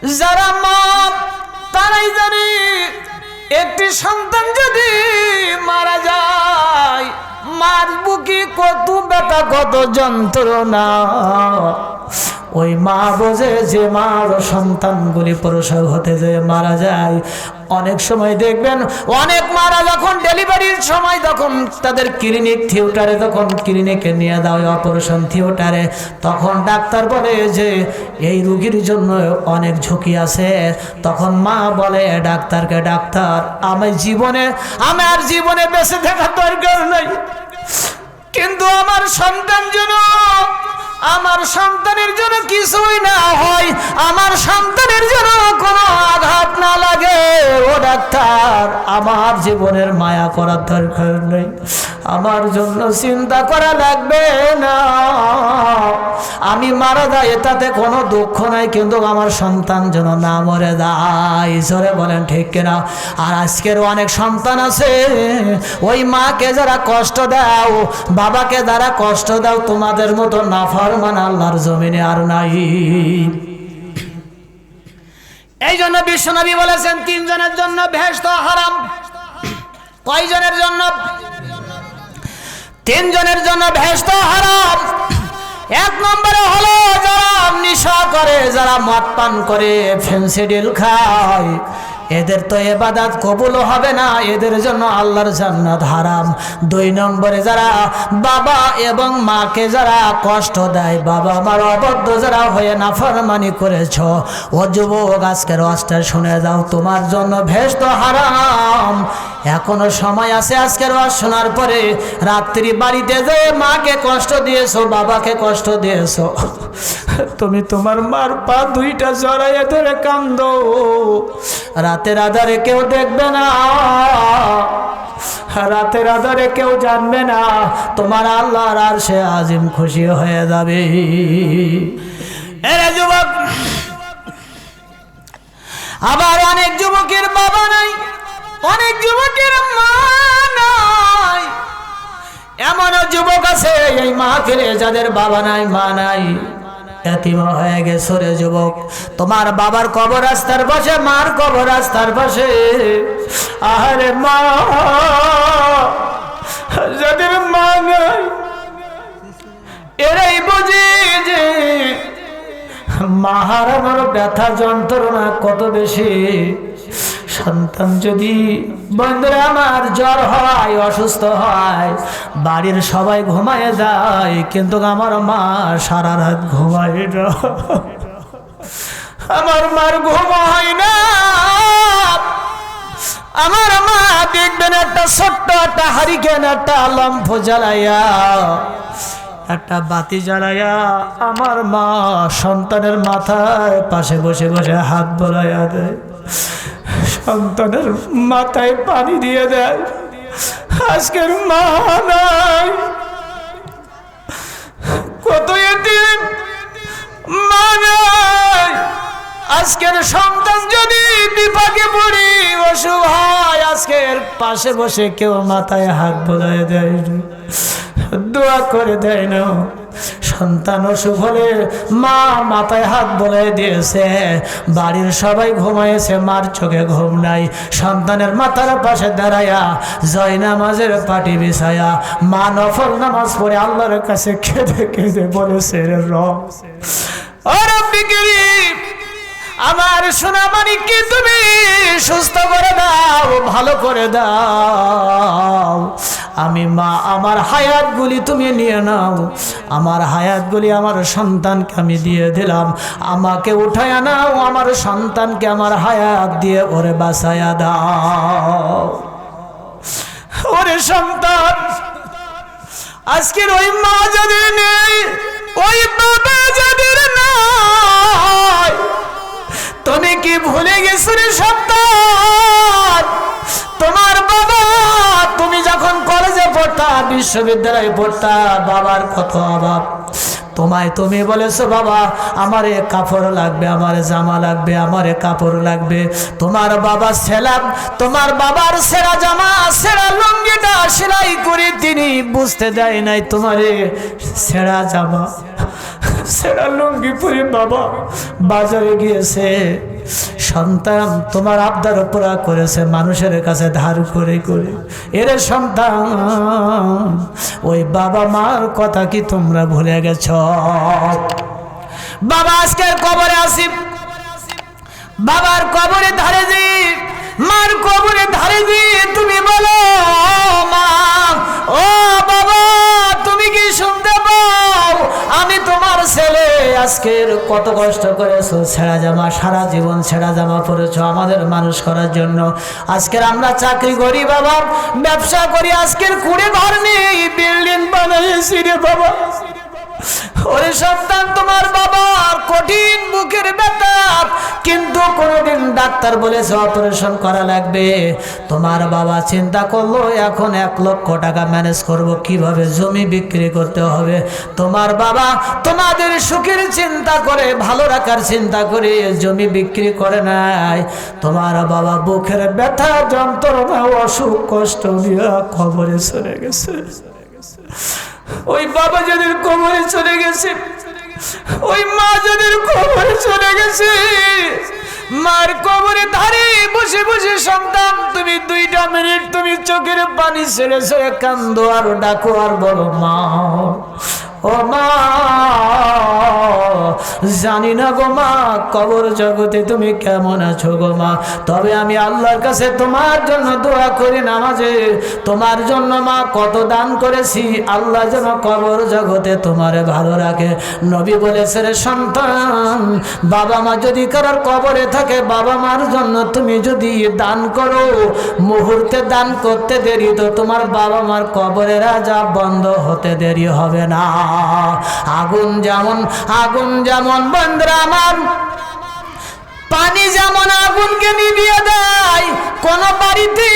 যারা মা তারাই জানে একটি সন্তান যদি মারা যায় মার বুকে কত ব্যথা কত যন্ত্রণা। ওই মা বোঝে যে মার সন্তানগুলি প্রসব হতে যে মারা যায়। অনেক সময় দেখবেন অনেক মারা যখন ডেলিভারির সময় তখন তাদের ক্লিনিক থিয়েটারে তখন ক্লিনিকে নিয়ে যাওয়া হয় অপারেশন থিয়েটারে, তখন ডাক্তার বলে যে এই রোগীর জন্য অনেক ঝুঁকি আছে। তখন মা বলে ডাক্তারকে, ডাক্তার আমার জীবনে বেঁচে থাকার দরকার নাই, কিন্তু আমার সন্তানের জন্য কিছুই না হয়, আমার সন্তানের জন্য কোনো আঘাত না লাগে, ও ডাক্তার আমার জীবনের মায়া করার দরকার নেই, আমার জন্য চিন্তা করা লাগবে না, আমি মারা যায় তাতে কোনো দুঃখ নাই, কিন্তু আমার সন্তান যেন না মরে যায়। জোরে বলেন ঠিক কিনা? আর আজকের অনেক সন্তান আছে ওই মাকে যারা কষ্ট দাও, বাবাকে যারা কষ্ট দাও, তোমাদের মতো নাফরমান আল্লাহর জমিনে আর নাই। এই জন্য বিশ্বনবী বলেছেন 3 জনের জন্য বেহেশত হারাম। কয়জনের জন্য? 3 জনের জন্য বেহেশত হারাম। 1 নম্বরে হলো যারা নেশা করে, যারা মদ পান করে, ফেন্সিডিল খায়, এদের তো ইবাদত কবুল হবে না, এদের জন্য আল্লাহর জান্নাত হারাম। 2 নম্বরে যারা বাবা এবং মাকে যারা কষ্ট দেয়, বাবা মার অবাধ্য যারা হয়ে নাফরমানি করেছ, ও যুবক আজকের ওয়াজটা শুনে যাও, তোমার জন্য বেহেশত হারাম। এখনো সময় আছে আজকের ওয়াজ শোনার পরে। রাত্রি বাড়িতে যে মাকে কষ্ট দিয়েছো, বাবাকে কষ্ট দিয়েছো, তুমি তোমার মার পা 2টা জড়াইয়া ধরে কান্দো। রাতের আধারে কেউ দেখবে না, রাতের আধারে কেউ জানবে না, তোমার আল্লাহর আরশে আজিম খুশি হয়ে যাবে। এরে যুবক, আবার অনেক যুবকের বাবা নাই, অনেক যুবকের মা নাই। এমনও যুবক আছে এই মাহফিলে যাদের বাবা নাই, মা নাই, এতিম হয়ে গেছো রে যুবক। তোমার বাবার কবর রাস্তার পাশে, মার কবর রাস্তার পাশে। আরে মা, যাদের মা নাই এরাই বুঝে যে মা হারানোর ব্যথা যন্ত্রণা কত বেশি। সন্তান যদি বন্ধুরা আমার জ্বর হয়, অসুস্থ হয়, বাড়ির সবাই ঘুমায় যায়, কিন্তু আমার মা সারা রাত ঘুমায় না, আমার মার ঘুম হয় না। আমার মা দেখবেন একটা ছোট্ট একটা হারিকেন, একটা লম্ফ জ্বালাইয়া, একটা বাতি জ্বালাইয়া আমার মা সন্তানের মাথায় পাশে বসে বসে হাত বোলাইয়া দেয়, সন্তানের মাথায় পানি দিয়ে দেয়। আজকের মা নাই, কত এতিম মা নাই। আজকের সন্তান যদি বিপাকে পড়ি, অসুখ হয়, আজকের পাশে বসে কেউ মাথায় হাত বোলাইয়া দেয়, দোয়া করে দেয় না। সন্তান অসুখ হলে মা মাথায় হাত বোলাই দিয়েছে, বাড়ির সবাই ঘুমাইছে, মার চোখে ঘুম নাই। সন্তানের মাথার পাশে দাঁড়াইয়া জয় নামাজের পাটি বিছায়া মা নফল নামাজ পড়ে আল্লাহর কাছে কেঁদে কেঁদে বলেছে, আমার সোনামানিককে তুমি সুস্থ করে দাও, ভালো করে দাও। আমি মা, আমার হায়াতগুলি তুমি নিয়ে নাও, আমার হায়াতগুলি আমার সন্তানকে আমি দিয়ে দিলাম, আমাকে উঠায়া নাও, আমার সন্তানকে আমার হায়াত দিয়ে ওরে বাঁচায়া দাও। ওরে সন্তান, আজকের ওই মা যাদের নেই, ওই বাবা যাদের নাই, তুমি কি ভুলে গেছো রে সন্তান? তোমার বাবা, তুমি যখন কলেজে পড়তা, বিশ্ববিদ্যালয়ে পড়তা, বাবার কত অভাব, তোমায় তুমি বলেছো বাবা আমারে কাপড় লাগবে, আমারে জামা লাগবে, আমারে কাপড় লাগবে। তোমার বাবা সেলাম, তোমার বাবার সেরা জামা সেরা লুঙ্গিটা সেলাই করে তিনি বুঝতে দেয় নাই তোমারে সেরা জামা সেরা লুঙ্গি পরে বাবা বাজারে গিয়েছে। সন্তান তোমার আবদার পুরা করেছে মানুষের কাছে ধার করে করে। এরে সন্তান, ওই বাবা মার কথা কি তোমরা ভুলে গেছ? বাবা আজকের কবরে আসি, বাবার কবরে ধারে দি, মার কবরে ধারে দি, তুমি বলো মা ও বাবা তুমি কি শুনতে পাও? আমি তোমার ছেলে আজকের কত কষ্ট করেছো, ছেঁড়া জামা সারা জীবন ছেঁড়া জামা পরেছো আমাদের মানুষ করার জন্য। আজকের আমরা চাকরি করি বাবা, ব্যবসা করি, আজকের কুড়ে ঘর নেই, বিল্ডিং বানাইছি রে বাবা। ওরে সন্তান তোমার বাবার কঠিন বুকের ব্যথা, কিন্তু কোনোদিন ডাক্তার বলেছে অপারেশন করা লাগবে। তোমার বাবা চিন্তা করলো এখন 1 লক্ষ টাকা ম্যানেজ করব কিভাবে, জমি বিক্রি করতে হবে। তোমার বাবা তোমাদের সুখের চিন্তা করে, ভালো রাখার চিন্তা করে জমি বিক্রি করে নাই। তোমার বাবা বুকের ব্যথা যন্ত্রণা অসুখ কষ্ট নিয়ে কবরে চলে গেছে। ওই বাবা যাদের কবরে চলে গেছে, ওই মা যাদের কবরে চলে গেছে, মার কবরে ধারে বসে বসে সন্তান তুমি 2টা মিনিট তুমি চোখের পানি ছেড়ে ছেড়ে কান্দো আর ডাকো আর বলো মা ও মা। জানি না গো মা কবর জগতে তুমি কেমন আছো গো মা, তবে আমি আল্লাহর কাছে তোমার জন্য দোয়া করি নামাজে, তোমার জন্য মা কত দান করেছি, আল্লাহ যেন কবর জগতে তোমারে ভালো রাখে। নবী বলেছে রে সন্তান, বাবা মা যদি কারোর কবরে থাকে, বাবা মার জন্য তুমি যদি দান করো, মুহূর্তে দান করতে দেরি তো তোমার বাবা মার কবরের আযাব বন্ধ হতে দেরি হবে না। আগুন যেমন বন্ধুরা আমার, পানি যেমন আগুনকে নিভিয়ে দেয়, কোন বাড়িতে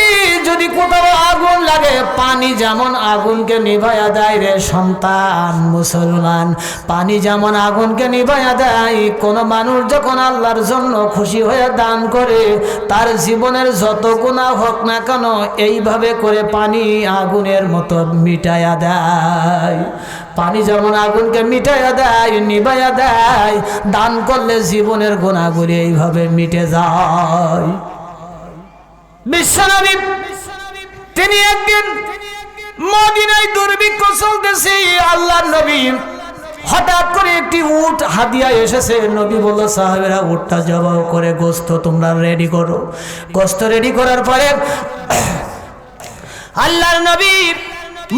যদি কোথাও আগুন লাগে পানি যেমন আগুনকে নিভাইয়া দেয় রে সন্তান মুসলমান, পানি যেমন আগুনকে নিভাইয়া দেয়। কোন মানুষ যখন আল্লাহর জন্য খুশি হয়ে দান করে, তার জীবনের যত গুনাহ হোক না কেন এইভাবে করে পানি আগুনের মতো মিটাইয়া দেয়। পানি যেমন আগুনকে মিটাইয়া দেয়, নিভাইয়া দেয়, দান করলে জীবনের গুনাহগুলি এইভাবে মিটে যায়। বিশ্বনবী তিনি একদিন মদিনায় দুর্ভিক্ষ চলতেছে, আল্লাহর নবী হঠাৎ করে একটি উট হাদিয়া এসেছে। নবী বলল সাহাবেরা উটটা জবাই করে গোশত তোমরা রেডি করো। গোশত রেডি করার পরে আল্লাহর নবী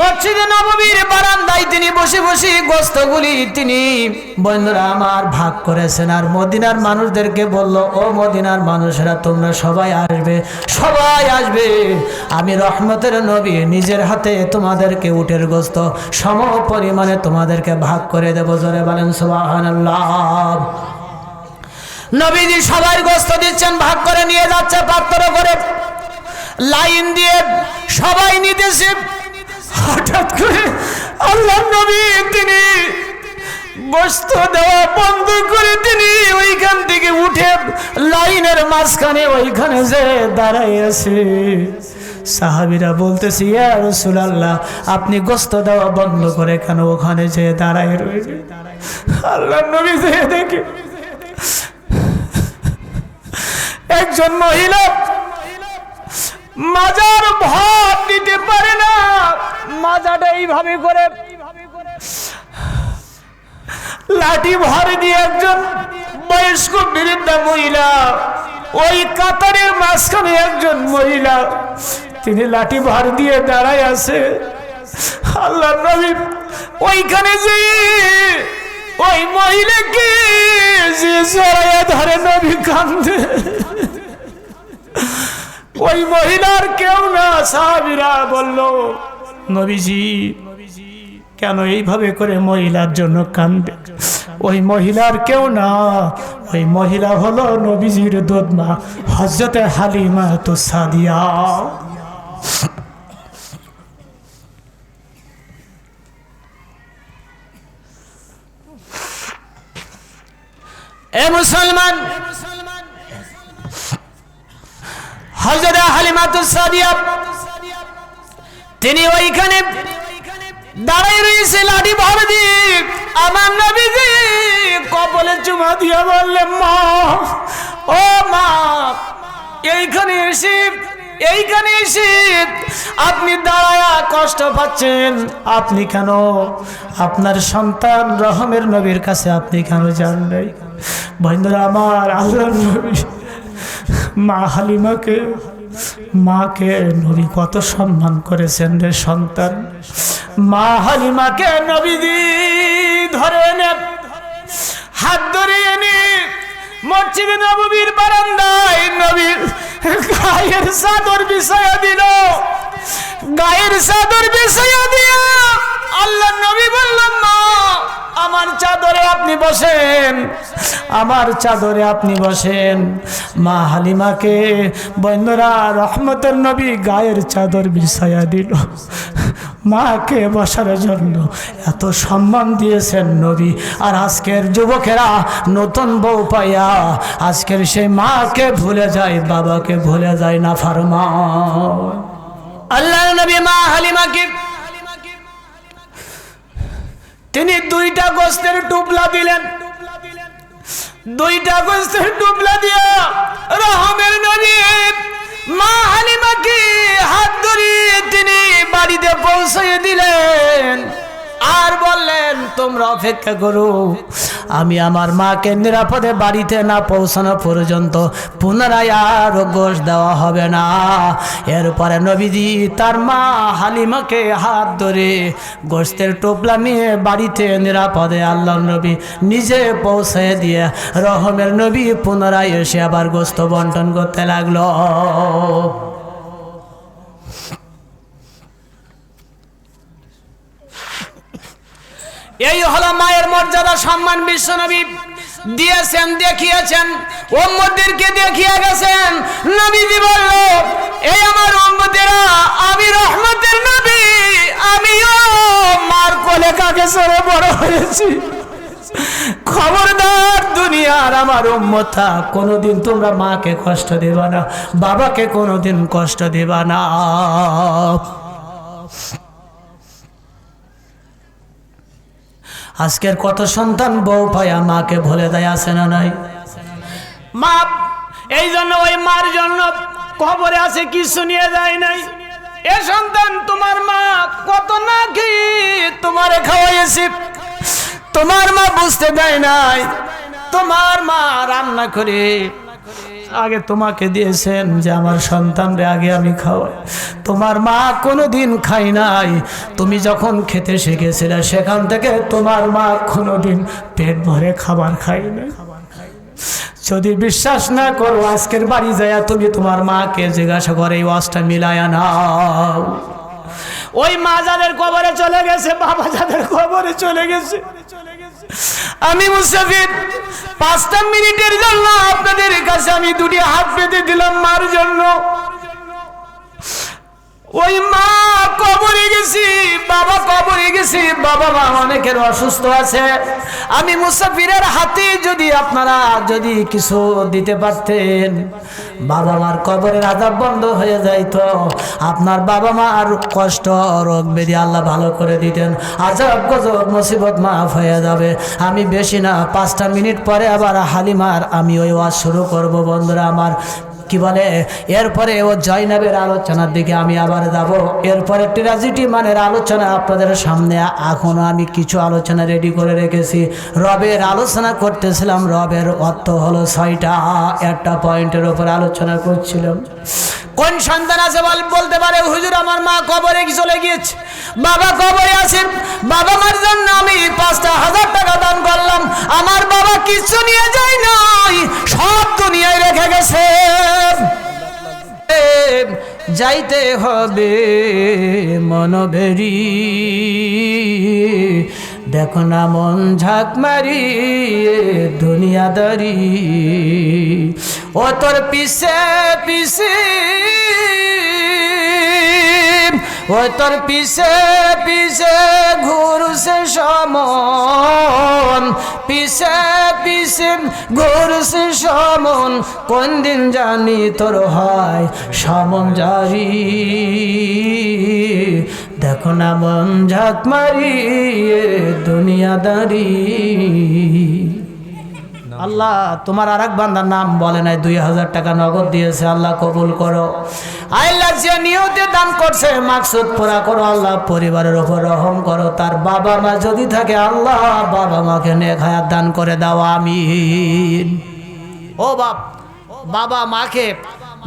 মসজিদে নববীর বারান্দায় তিনি বসে বসে গোশতগুলি তিনি বন্ধুরা আমার ভাগ করেছেন। আর মদিনার মানুষদেরকে বলল, ও মদিনার মানুষেরা তোমরা সবাই আসবে, আমি রহমতের নবী নিজের হাতে তোমাদেরকে উটের গোশত সম পরিমাণে তোমাদেরকে ভাগ করে দেব। জোরে বলেন সুবহানাল্লাহ। নবীজি সবাই গোশত দিচ্ছেন, ভাগ করে নিয়ে যাচ্ছে পাত্র করে, লাইন দিয়ে সবাই নিতেছে। হঠাৎ করে আল্লাহর নবী তিনি গোশত দেওয়া বন্ধ করে তিনি ওইখান থেকে উঠে লাইনের মাঝখানে ওইখানে যে দাঁড়ায় আছে। সাহাবীরা বলতেছে, ইয়া রাসূলুল্লাহ আপনি গোশত দেওয়া বন্ধ করে কেন ওখানে যে দাঁড়ায় রয়েছে? আল্লাহর নবী যে দেখে একজন মহিলা মাজার ভাত দিতে পারে না, মাজাটা এইভাবে করে লাঠি ভর দিয়ে একজন বয়স্ক বৃদ্ধা মহিলা, ওই কাতারের মাঝখানে একজন মহিলা তিনি লাঠি ভর দিয়ে দাঁড়ায় আছে। আল্লাহর নবী ওইখানে যে ওই মহিলাকে যে জড়াইয়া ধরে নবী কান্দে। ওই মহিলার কেউ না। সাহাবীরা বলল, নবীজি কেন এইভাবে করে মহিলার জন্য কান্দে? ওই মহিলার কেউ না, ওই মহিলা হলো নবীজির দুধমা হযরতে হালিমা সাদিয়া। এ মুসলমান, হযরত হালিমাতুস সাদিয়া তিনি ওইখানে দাঁড়াই রয়েছে লাঠি ভর দিয়ে। আমার নবীজি কপালে চুমা দিয়ে বললেন, মা, ও মা, এইখানে এসে আপনি দাঁড়ায়া কষ্ট পাচ্ছেন, আপনি কেন আপনার সন্তান রহমের নবীর কাছে আপনি কেন যান নাই? বন্ধুরা আমার, আল্লাহর নবী মা হালিমাকে, মাকে নবী কত সম্মান করেছেন রে সন্তান। মা হালিমাকে নবীজি ধরে এনে হাত ধরে এনে মসজিদে নববীর বারান্দায় নবীর গায়ের চাদর বিছায়া দিল। গায়ের চাদর বিছায়া দিয়া আল্লাহ নবী বললেন, মা, আমার চাদরে আপনি বসেন, আমার চাদরে আপনি বসেন। মা হালিমাকে বন্ধুরা রহমতের নবী গায়ের চাদর বিছায়া দিল। মাকে বসার জন্য এত সম্মান দিয়েছেন নবী। আর আজকের যুবকেরা নতুন বউ পাইয়া আজকের সেই মাকে ভুলে যায়, বাবাকে ভুলে যায় না ফরমান। আল্লাহর নবী মা হালিমাকে তিনি দুইটা গোস্তের টুকরা দিলেন। দুইটা গোস্তের টুকরা দিয়া রহমের নবী মা হালিমাকে হাত ধরিয়ে তিনি বাড়িতে পৌঁছে দিলেন। আর বললেন, তোমরা অপেক্ষা করো, আমি আমার মাকে নিরাপদে বাড়িতে না পৌঁছানো পর্যন্ত পুনরায় আর গোশ দেওয়া হবে না। এরপরে নবীজি তার মা হালিমাকে হাত ধরে গোশতের টোপলা নিয়ে বাড়িতে নিরাপদে আল্লাহর নবী নিজে পৌঁছে দিয়ে রহমের নবী পুনরায় এসে আবার গোশত বন্টন করতে লাগলো। এই হলো মায়ের মর্যাদা, সম্মান বিশ্বনবী দিয়েছেন, দেখিয়েছেন, উম্মতদেরকে দেখিয়ে গেছেন। নবীজি বলল, এই আমার উম্মতেরা, আমি রহমতের নবী, আমিও মার কোলে কাকে চড়ে বড় হয়েছি। খবরদার দুনিয়ার আমার উম্মতা, কোনোদিন তোমরা মাকে কষ্ট দেবা না, বাবাকে কোনোদিন কষ্ট দেবা না। আজকের কত সন্তান বউ পায়া মাকে ভুলে দেয়, আছে না নাই? মা এই জন্য ওই মার জন্য কবরে আছে কিছু নিয়ে যায় নাই। এ সন্তান, তোমার মা কত না কি তোমারে খাওয়াইছে, তোমার মা বুঝতে দেয় নাই। তোমার মা রান্না করে আগে তোমাকে দিয়েছেন যে আমার সন্তানরে আগে আমি খাওয়াই। তোমার মা কোনোদিন খাই নাই। তুমি যখন খেতে শিখেছিলে সেখান থেকে তোমার মা কোনোদিন পেট ভরে খাবার খাই নাই। যদি বিশ্বাস না করো, আজকের বাড়ি যায় তুমি তোমার মাকে জিজ্ঞাসা করে এই ওয়াজটা মিলায়া নাও। ওই মা যাদের কবরে চলে গেছে, বাবা যাদের কবরে চলে গেছে, আমি মুসাফির 5টা মিনিটের জন্য আপনাদের কাছে আমি দুটি হাত পেতে দিলাম মার জন্য। ওই মা কবরে গেছি, বাবা কবরে গেছি, বাবা মা অনেকের অসুস্থ আছে। আমি মুসাফিরের হাতে যদি আপনারা যদি কিছু দিতে পারতেন, বাবা মার কবরের আযাব বন্ধ হয়ে যাইতো, আপনার বাবা মার কষ্ট রোগ ব্যাধি আল্লাহ ভালো করে দিতেন, আযাব গজব মুসিবত মাফ হয়ে যাবে। আমি বেশি না 5টা মিনিট পরে আবার হালিমার আমি ওই ওয়াজ শুরু করব। বন্ধুরা আমার, কি বলে, এরপরে ও জয়নাবের আলোচনার দিকে আমি আবার যাব। এরপরে ট্র্যাজেডি মানের আলোচনা আপনাদের সামনে এখনো আমি কিছু আলোচনা রেডি করে রেখেছি। রবের আলোচনা করতেছিলাম, রবের অর্থ হলো 6টা, একটা পয়েন্টের উপর আলোচনা করছিলাম। কোন সন্তান আছে বলতে পারে, হুজুর আমার মা কবরে চলে গিয়েছে, বাবা কবরে আছে, বাবা মার জন্য আমি 5,000 টাকা দান করলাম, আমার বাবা কিছু নিয়ে যায় নাই, সব দুনিয়ায় রেখে গেছে। যাইতে হবে মনভেরি, দেখো না মন ঝাঁক মারি দুনিয়াদারি, ও তোর পিছে পিছে ওই তোর পিছে পিছে ঘুরছে সমন, পিছে পিছে ঘুরছে সমন, কোন দিন জানি তোর হয় সমন জারি। দেখো না মন ঝাঁক মারিয়ে দুনিয়াদারি। আল্লাহ তোমার আরেক বান্দার নাম বলে নাই, 2000 টাকা নগদ দিয়েছে, আল্লাহ কবুল করো। আল্লাহ যে নিয়তে দান করছে মাকসুদ পুরা করো। আল্লাহ পরিবারের উপর রহম করো। তার বাবা মা যদি থাকে আল্লাহ বাবা মাকে নেক হায়াত দান করে দাও, আমিন। ও বাবা মাকে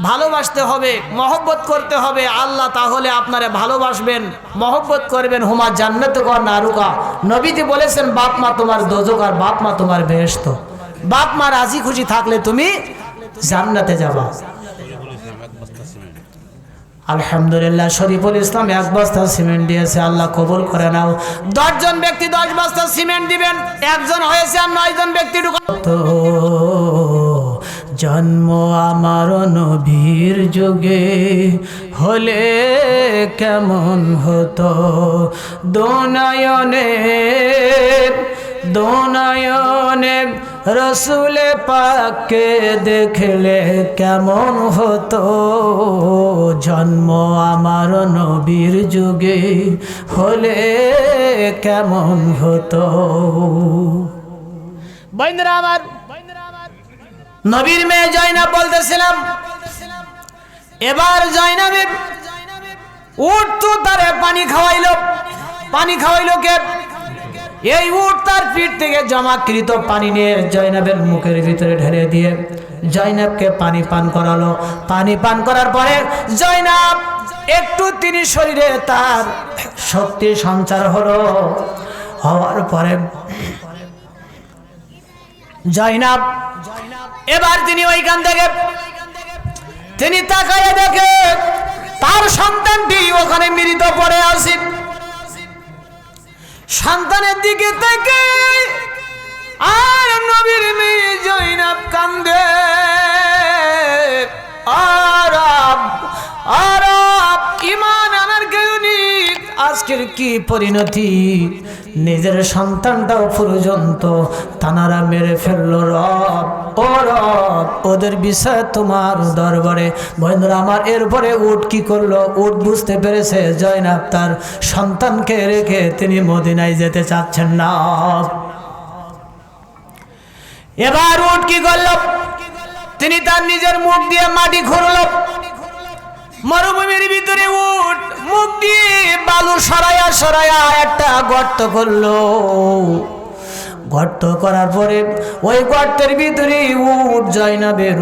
ভালোবাসতে হবে, মহব্বত করতে হবে। আল্লাহ তাহলে আপনারে ভালোবাসবেন, মহব্বত করবেন। হুমা জান্নাত কর নারুকা, নবীজি বলেছেন বাপ মা তোমার দোজক আর বাপ মা তোমার বেহেশত। বাপ মা রাজি খুশি থাকলে তুমি জান্নাতে যাবা। আলহামদুলিল্লাহ শরীফুল ইসলাম 1 বস্তা সিমেন্ট দিয়েছে, আল্লাহ কবুল করে নাও। 10 জন ব্যক্তি 10 বস্তা সিমেন্ট দিবেন, একজন হয়েছে আর 9 জন ব্যক্তি ঢুকতো। জন্ম আমার নবীর যুগে হলে কেমন হতো, দোনায়নে দোনায়নে রসুলে পাককে দেখলে কেমন হতো। জন্ম আমার নবীর যুগে হলে কেমন হতো। বন্ধুরা আমার, নবীর মেয়ে জয়নাব বলতেছিলাম, এবার জয়নাবের উট তো তারে পানি খাওয়াইলো কে? এই উট তার পিঠ থেকে জমাকৃত পানি নিয়ে জয়নাবের মুখের ভিতরে ঢেলে দিয়ে জয়নাবকে পানি পান করালো। পানি পান করার পরে জয়নাব একটু তিনি শরীরে তার শক্তি সঞ্চার হওয়ার পরে জয়নাব এবার তিনি ওইখান থেকে তিনি তাকায় দেখে তার সন্তানটি ওখানে মৃত পড়ে আছে। সন্তানের দিকে থেকে আর নবীর মেয়ে জয়নাব কান্দে, আরব ইমান আনার কারণে আজকের কি পরিণতি, নিজের সন্তানটাও পর্যন্ত তানারা মেরে ফেললো। রব ও রব, ওদের বিষয় তোমার দরবারে। বন্ধুরা আমার, এরপরে উট কি করলো? উট বুঝতে পেরেছে জয়নাব তার সন্তানকে রেখে তিনি মদিনায় যেতে চাচ্ছেন না। এবার উট কি করলো? তিনি তার নিজের মুখ দিয়ে মাটি খুঁড়লো। মরুভূমির ভিতরে উট মুখ দিয়ে বালু সরাইয়া একটা গর্ত করলো। গর্ত করার পরে ওই গর্তের ভিতরে উট জয়নাবের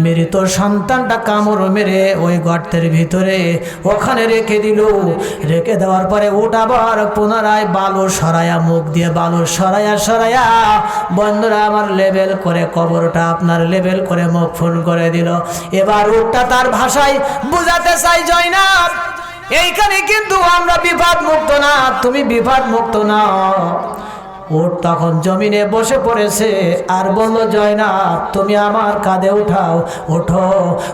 মৃত সন্তানটা কামড় মেরে ওই গর্তের ভিতরে ওখানে রেখে দিল। রেখে দেওয়ার পরে উট আবার পুনরায় বালু সরাইয়া, মুখ দিয়ে বালু সরাইয়া বন্ধুরা আমার লেবেল করে কবরটা আপনার লেবেল করে মুখ ফুল করে দিল। এবার উটটা তার ভাষায় বুঝাতে চাই, জয়নাব এইখানে কিন্তু আমরা বিপদ মুক্ত না, তুমি বিপদ মুক্ত না। উট তখন জমিনে বসে পড়েছে আর বলল, জয়নাব তুমি আমার কাঁধে উঠাও, ওঠো,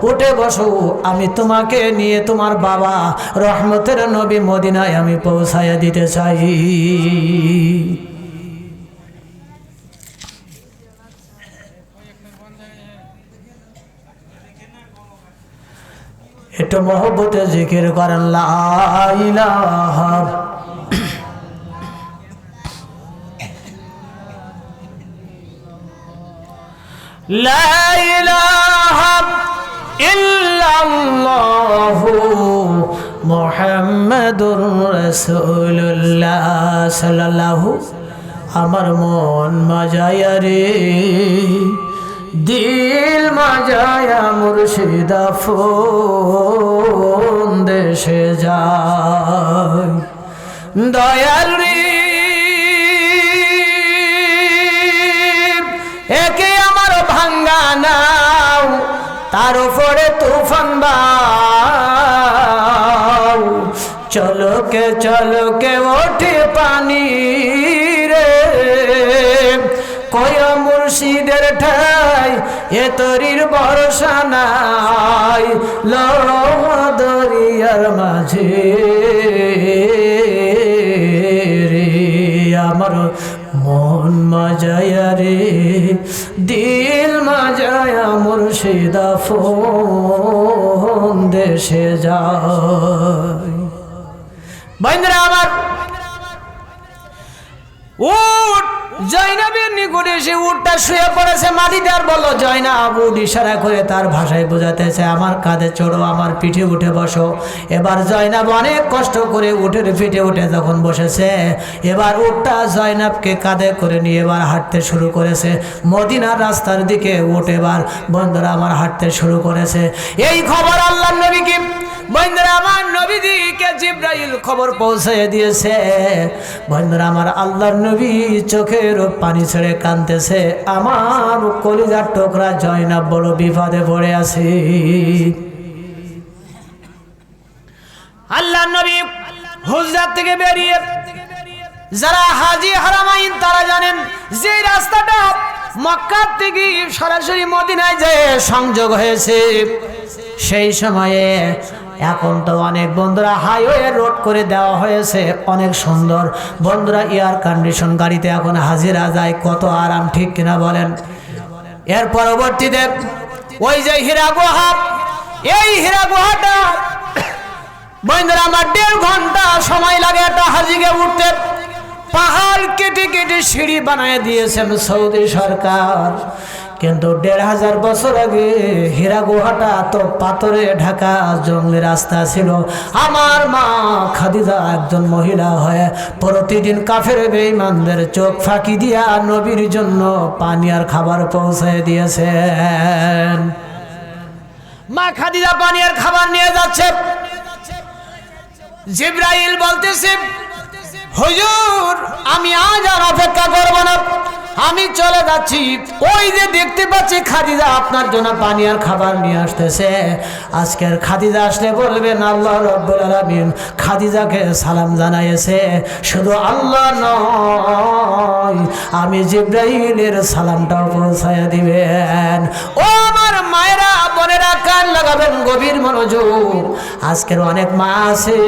উঠে বসো, আমি তোমাকে নিয়ে তোমার বাবা রহমতের নবী মদিনায় আমি পৌঁছাইয়া দিতে চাই। একটু মহব্বতে জিকির করেন, লা ইলাহা লা ইলাহা ইল্লাল্লাহু মুহাম্মাদুর রাসূলুল্লাহ সাল্লাল্লাহু। আমার মন মাজায়া রে, দিল মাজায়া মুর্শিদা ফোন দেশে যায়। দয়াল রে একে আমার ভাঙ্গা নাও, তার উপরে তুফান বাও, চলকে ওঠে পানি রে। কয় মুর্শিদের ঠাই এ তরির ভরসা নাই, দরিয়ার মাঝে মজায়া রে দিল মজায়া মুর্শিদা ফোন দেশে যায়। বন্ধুরা আমার, উট জয়নাবের নিকটে এসে উটটা শুয়ে পড়েছে মাটিতে, আর বলল জয়নাব, উট ইশারা করে তার ভাষায় বোঝাতেছে আমার কাঁধে চড়ো, আমার পিঠে উঠে বসো। এবার জয়নাব অনেক কষ্ট করে উটের পিঠে উঠে যখন বসেছে, এবার উটটা জয়নাবকে কাঁধে করে নিয়ে এবার হাঁটতে শুরু করেছে মদিনার রাস্তার দিকে। উট এবার বন্ধুরা আমার হাঁটতে শুরু করেছে। এই খবর আল্লাহর নবীকে, বন্ধুরা আমার, নবীজিকে জিবরাইল খবর পৌঁছে দিয়েছে। বন্ধুরা আমার, আল্লাহর নবী চোখের পানি ছেড়ে কাঁদতেছে, আমার কলিজার টুকরা জয়নাব বড় বিপদে পড়ে আছে। আল্লাহর নবী হুজরাত থেকে বেরিয়ে, যারা হাজী হারামাইন তারা জানেন যে রাস্তাটা মক্কা থেকে সরাসরি মদিনায় যে সংযোগ হয়েছে, সেই সময়ে এখন তো অনেক বন্ধুরা হাইওয়ে রোড করে দেওয়া হয়েছে, অনেক সুন্দর বন্ধুরা, এয়ার কন্ডিশন গাড়িতে এখন হাজিরা যায়, কত আরাম, ঠিক কিনা বলেন? এর পরবর্তীতে ওই যে হীরা গুহা, এই হীরা গুহাটা বন্ধুরা আমার 1.5 ঘন্টা সময় লাগে একটা হাজিকে উঠতে। পাহাড় কেটে কেটে সিঁড়ি বানিয়ে দিয়েছেন সৌদি সরকার, কিন্তু 1500 বছর আগে হীরা গুহাটা তো পাথরে ঢাকা জঙ্গলি রাস্তা ছিল। আমার মা খাদিজা একজন মহিলা হয়ে প্রতিদিন কাফের বেঈমানদের চোখ ফাঁকি দিয়া নবীর জন্য পানি আর খাবার পৌঁছে দিয়েছেন। মা খাদিজা পানি আর খাবার নিয়ে যাচ্ছে, জিবরাইল বলতেছে, হুজুর আমি আজ আর অপেক্ষা করব না, আমি চলে যাচ্ছি। ওই যে দেখতে পাচ্ছি খাদিজা আপনার জন্য পানি আর খাবার নিয়ে আসতেছে। আজকের খাদিজা আসলে বলবেন আল্লাহ রাব্বুল আলামিন খাদিজাকে সালাম জানাইছে। শুধু আল্লাহ নয়, আমি জিবরাইলের সালামটাও পৌঁছায়া দিবেন। ও আমার মায়েরা বোনেরা, কান লাগাবেন, গভীর মনোযোগ। আজকের অনেক মা আছে,